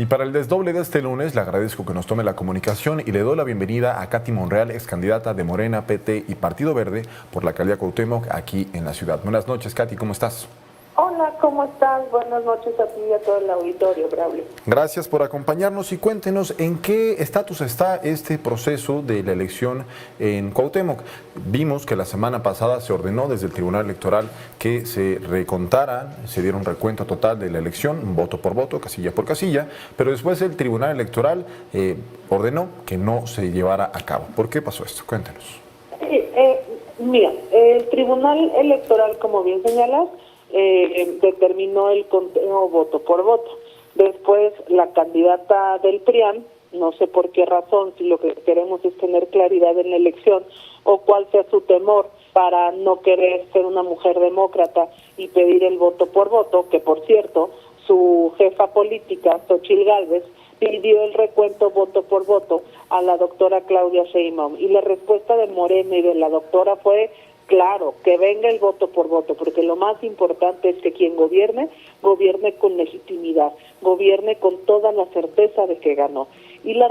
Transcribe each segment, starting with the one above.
Y para el desdoble de este lunes, le agradezco que nos tome la comunicación y le doy la bienvenida a Katy Monreal, ex candidata de Morena, PT y Partido Verde por la alcaldía Cuauhtémoc aquí en la ciudad. Buenas noches, Katy, ¿cómo estás? Hola, ¿cómo estás? Buenas noches a ti y a todo el auditorio, Braulio. Gracias por acompañarnos y cuéntenos en qué estatus está este proceso de la elección en Cuauhtémoc. Vimos que la semana pasada se ordenó desde el Tribunal Electoral que se recontara, se diera un recuento total de la elección, voto por voto, casilla por casilla, pero después el Tribunal Electoral ordenó que no se llevara a cabo. ¿Por qué pasó esto? Cuéntenos. Mira, el Tribunal Electoral, como bien señalas, determinó el conteo voto por voto. Después la candidata del PRIAN, no sé por qué razón, si lo que queremos es tener claridad en la elección o cuál sea su temor para no querer ser una mujer demócrata y pedir el voto por voto, que por cierto, su jefa política, Xochitl Gálvez, pidió el recuento voto por voto a la doctora Claudia Sheinbaum, y la respuesta de Morena y de la doctora fue: claro, que venga el voto por voto, porque lo más importante es que quien gobierne, gobierne con legitimidad, gobierne con toda la certeza de que ganó. Y la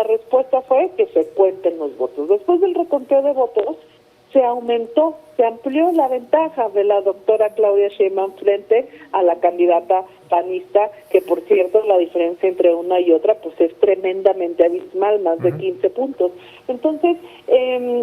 respuesta fue que se cuenten los votos. Después del reconteo de votos, se amplió la ventaja de la doctora Claudia Sheinbaum frente a la candidata panista, que por cierto la diferencia entre una y otra pues es tremendamente abismal, más de 15 puntos. Entonces,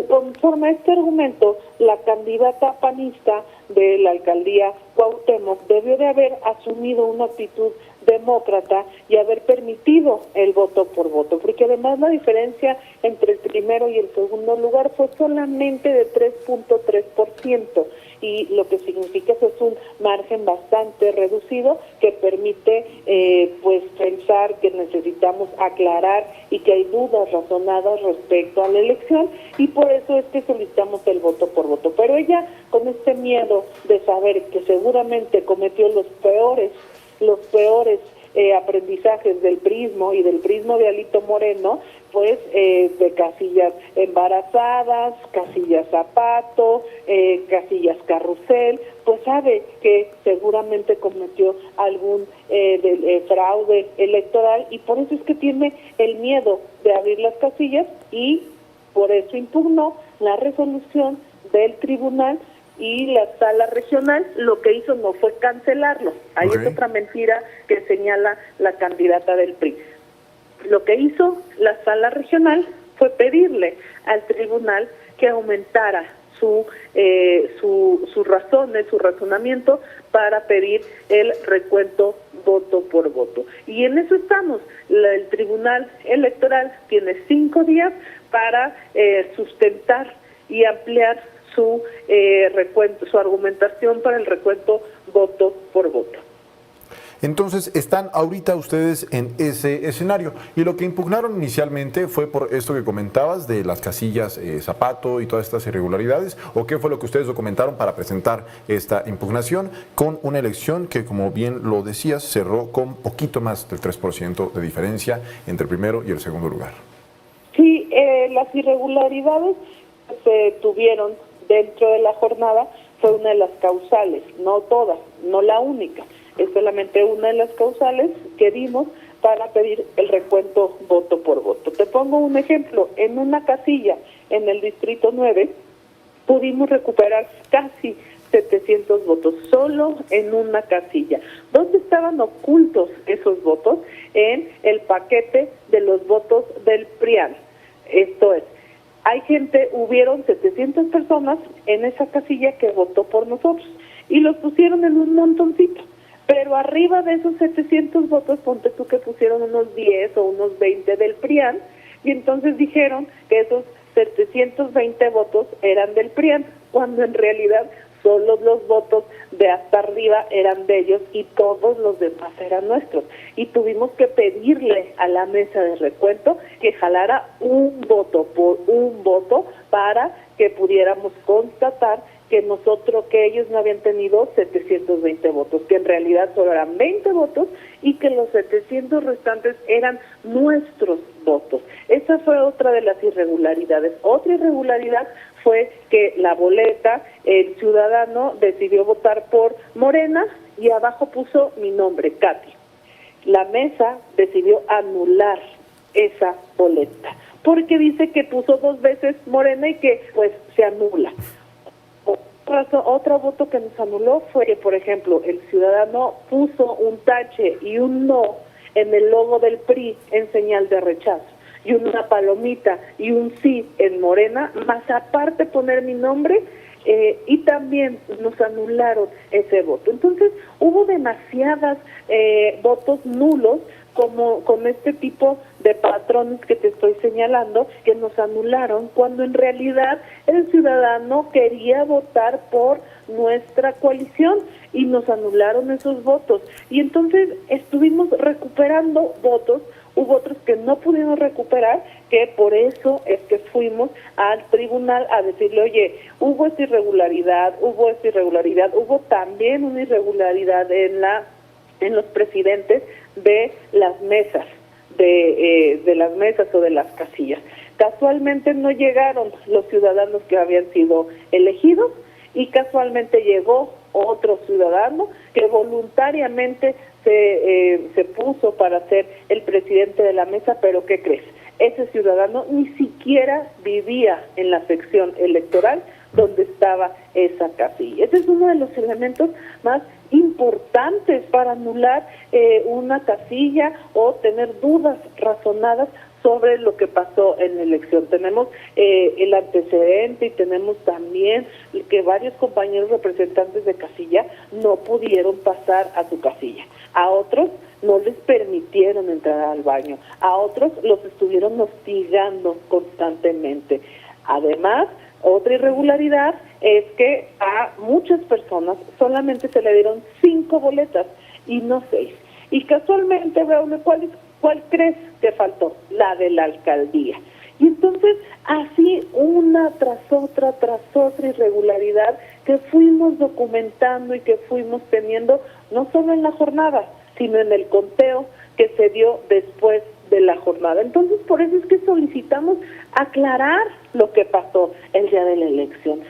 conforme a este argumento, la candidata panista de la alcaldía Cuauhtémoc debió de haber asumido una actitud demócrata y haber permitido el voto por voto, porque además la diferencia entre el primero y el segundo lugar fue solamente de 3.3%, y lo que significa que es un margen bastante reducido que permite pues pensar que necesitamos aclarar y que hay dudas razonadas respecto a la elección, y por eso es que solicitamos el voto por voto. Pero ella, con este miedo de saber que seguramente cometió los peores aprendizajes del prismo y del prismo de Alito Moreno, pues de casillas embarazadas, casillas zapato, casillas carrusel, pues sabe que seguramente cometió algún fraude electoral, y por eso es que tiene el miedo de abrir las casillas, y por eso impugnó la resolución del tribunal. Y la sala regional lo que hizo no fue cancelarlo. Ahí es otra mentira que señala la candidata del PRI. Lo que hizo la sala regional fue pedirle al tribunal que aumentara sus razones, su razonamiento para pedir el recuento voto por voto. Y en eso estamos. El Tribunal Electoral tiene 5 días para sustentar y ampliar su recuento, su argumentación para el recuento voto por voto. Entonces, están ahorita ustedes en ese escenario. Y lo que impugnaron inicialmente fue por esto que comentabas de las casillas zapato y todas estas irregularidades, ¿o qué fue lo que ustedes documentaron para presentar esta impugnación con una elección que, como bien lo decías, cerró con poquito más del 3% de diferencia entre el primero y el segundo lugar? Sí, las irregularidades que se tuvieron dentro de la jornada fue una de las causales, no todas, no la única, es solamente una de las causales que dimos para pedir el recuento voto por voto. Te pongo un ejemplo: en una casilla en el distrito 9 pudimos recuperar casi 700 votos, solo en una casilla. ¿Dónde estaban ocultos esos votos? En el paquete de los votos del PRIAN. Esto es, hubieron 700 personas en esa casilla que votó por nosotros y los pusieron en un montoncito, pero arriba de esos 700 votos, ponte tú que pusieron unos 10 o unos 20 del PRIAN, y entonces dijeron que esos 720 votos eran del PRIAN, cuando en realidad solo los votos de hasta arriba eran de ellos y todos los demás eran nuestros. Y tuvimos que pedirle a la mesa de recuento que jalara un voto por un voto para que pudiéramos constatar que ellos no habían tenido 720 votos, que en realidad solo eran 20 votos y que los 700 restantes eran nuestros votos. Esa fue otra de las irregularidades. Otra irregularidad fue que la boleta, el ciudadano decidió votar por Morena y abajo puso mi nombre, Katy. la mesa decidió anular esa boleta, porque dice que puso 2 veces Morena y que pues se anula. Otro voto que nos anuló fue que, por ejemplo, el ciudadano puso un tache y un no en el logo del PRI en señal de rechazo, y una palomita y un sí en Morena, más aparte poner mi nombre, y también nos anularon ese voto. Entonces hubo demasiadas votos nulos, como con este tipo de patrones que te estoy señalando, que nos anularon, cuando en realidad el ciudadano quería votar por nuestra coalición y nos anularon esos votos. Y entonces estuvimos recuperando votos. Hubo otros que no pudimos recuperar, que por eso es que fuimos al tribunal a decirle, oye, hubo esta irregularidad, hubo también una irregularidad en los presidentes de las mesas, de las mesas o de las casillas. Casualmente no llegaron los ciudadanos que habían sido elegidos, y casualmente llegó otro ciudadano que voluntariamente se puso para ser el presidente de la mesa, pero ¿qué crees? Ese ciudadano ni siquiera vivía en la sección electoral donde estaba esa casilla. Ese es uno de los elementos más importantes para anular una casilla o tener dudas razonadas sobre lo que pasó en la elección. Tenemos el antecedente y tenemos también que varios compañeros representantes de casilla no pudieron pasar a su casilla. A otros no les permitieron entrar al baño. A otros los estuvieron hostigando constantemente. Además, otra irregularidad es que a muchas personas solamente se le dieron 5 boletas y no 6. Y casualmente, Braulio, ¿cuál crees que faltó? La de la alcaldía. Y entonces, así una tras otra irregularidad que fuimos documentando y que fuimos teniendo, no solo en la jornada, sino en el conteo que se dio después de la jornada. Entonces, por eso es que solicitamos aclarar lo que pasó el día de la elección.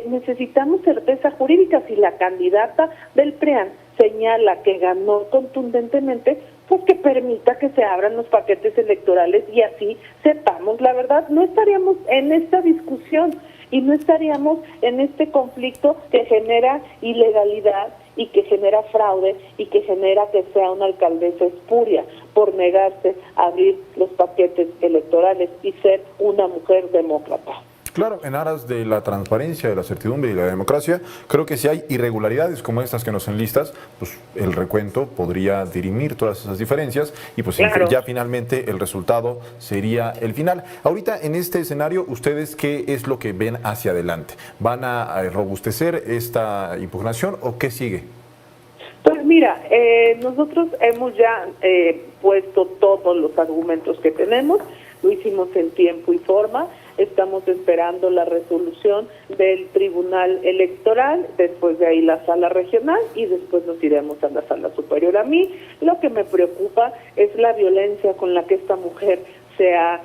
Necesitamos certeza jurídica. Si la candidata del PRIAN señala que ganó contundentemente, pues que permita que se abran los paquetes electorales y así sepamos la verdad. No estaríamos en esta discusión y no estaríamos en este conflicto que genera ilegalidad y que genera fraude y que genera que sea una alcaldesa espuria por negarse a abrir los paquetes electorales y ser una mujer demócrata. Claro, en aras de la transparencia, de la certidumbre y de la democracia, creo que si hay irregularidades como estas que nos enlistas, pues el recuento podría dirimir todas esas diferencias y pues claro, ya finalmente el resultado sería el final. Ahorita en este escenario, ¿ustedes qué es lo que ven hacia adelante? ¿Van a robustecer esta impugnación o qué sigue? Pues mira, nosotros hemos ya puesto todos los argumentos que tenemos, lo hicimos en tiempo y forma. Estamos esperando la resolución del Tribunal Electoral, después de ahí la Sala Regional y después nos iremos a la Sala Superior. A mí lo que me preocupa es la violencia con la que esta mujer se ha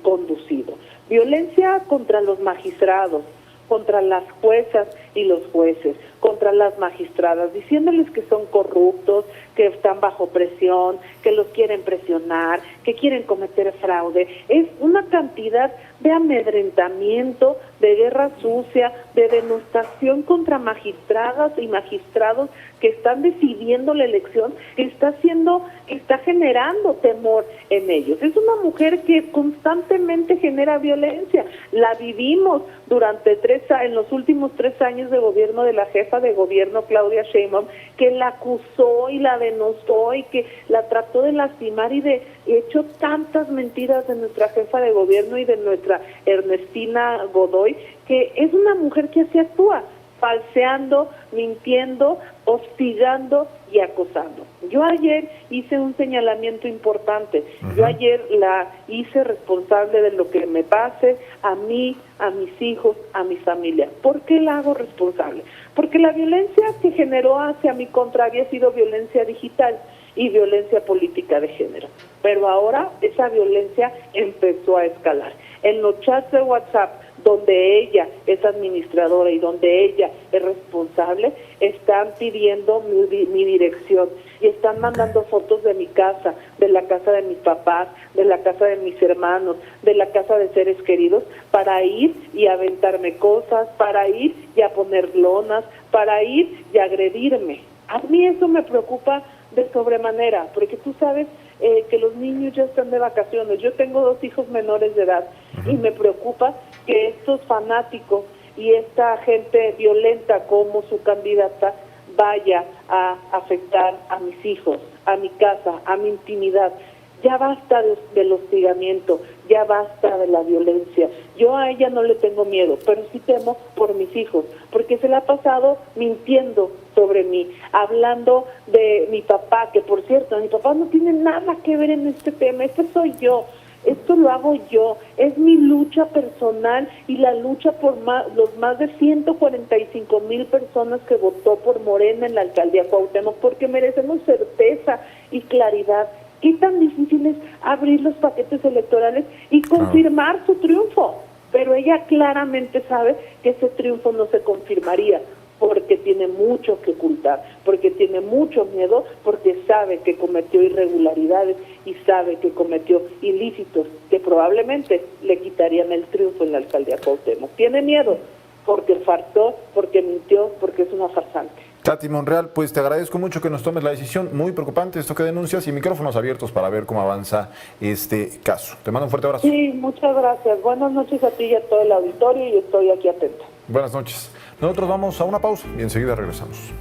conducido. Violencia contra los magistrados, contra las juezas y los jueces, contra las magistradas, diciéndoles que son corruptos, que están bajo presión, que los quieren presionar, que quieren cometer fraude. Es una cantidad de amedrentamiento, de guerra sucia, de denostación contra magistradas y magistrados que están decidiendo la elección, que está generando temor en ellos. Es una mujer que constantemente genera violencia. La vivimos en los últimos 3 años de gobierno de la jefa de gobierno Claudia Sheinbaum, que la acusó y la denostó y que la trató de lastimar y de hecho tantas mentiras de nuestra jefa de gobierno y de nuestra Ernestina Godoy, que es una mujer que así actúa, falseando, mintiendo, hostigando y acosando. Yo ayer hice un señalamiento importante. Yo ayer la hice responsable de lo que me pase a mí, a mis hijos, a mi familia. ¿Por qué la hago responsable? Porque la violencia que generó hacia mi contra había sido violencia digital y violencia política de género. Pero ahora esa violencia empezó a escalar. En los chats de WhatsApp, donde ella es administradora y donde ella es responsable, están pidiendo mi dirección y están mandando fotos de mi casa, de la casa de mis papás, de la casa de mis hermanos, de la casa de seres queridos, para ir y aventarme cosas, para ir y a poner lonas, para ir y agredirme. A mí eso me preocupa de sobremanera, porque tú sabes que los niños ya están de vacaciones. Yo tengo 2 hijos menores de edad y me preocupa que estos fanáticos y esta gente violenta como su candidata vaya a afectar a mis hijos, a mi casa, a mi intimidad. Ya basta del hostigamiento, ya basta de la violencia. Yo a ella no le tengo miedo, pero sí temo por mis hijos, porque se la ha pasado mintiendo sobre mí, hablando de mi papá, que por cierto, mi papá no tiene nada que ver en este tema, este soy yo. Esto lo hago yo, es mi lucha personal y la lucha por los más de 145,000 personas que votó por Morena en la alcaldía Cuauhtémoc, porque merecemos certeza y claridad. ¿Qué tan difícil es abrir los paquetes electorales y confirmar su triunfo? Pero ella claramente sabe que ese triunfo no se confirmaría, porque tiene mucho que ocultar, porque tiene mucho miedo, porque sabe que cometió irregularidades y sabe que cometió ilícitos que probablemente le quitarían el triunfo en la alcaldía Cuauhtémoc. Tiene miedo porque farsó, porque mintió, porque es una farsante. Tati Monreal, pues te agradezco mucho que nos tomes la decisión. Muy preocupante esto que denuncias y micrófonos abiertos para ver cómo avanza este caso. Te mando un fuerte abrazo. Sí, muchas gracias. Buenas noches a ti y a todo el auditorio y estoy aquí atenta. Buenas noches. Nosotros vamos a una pausa y enseguida regresamos.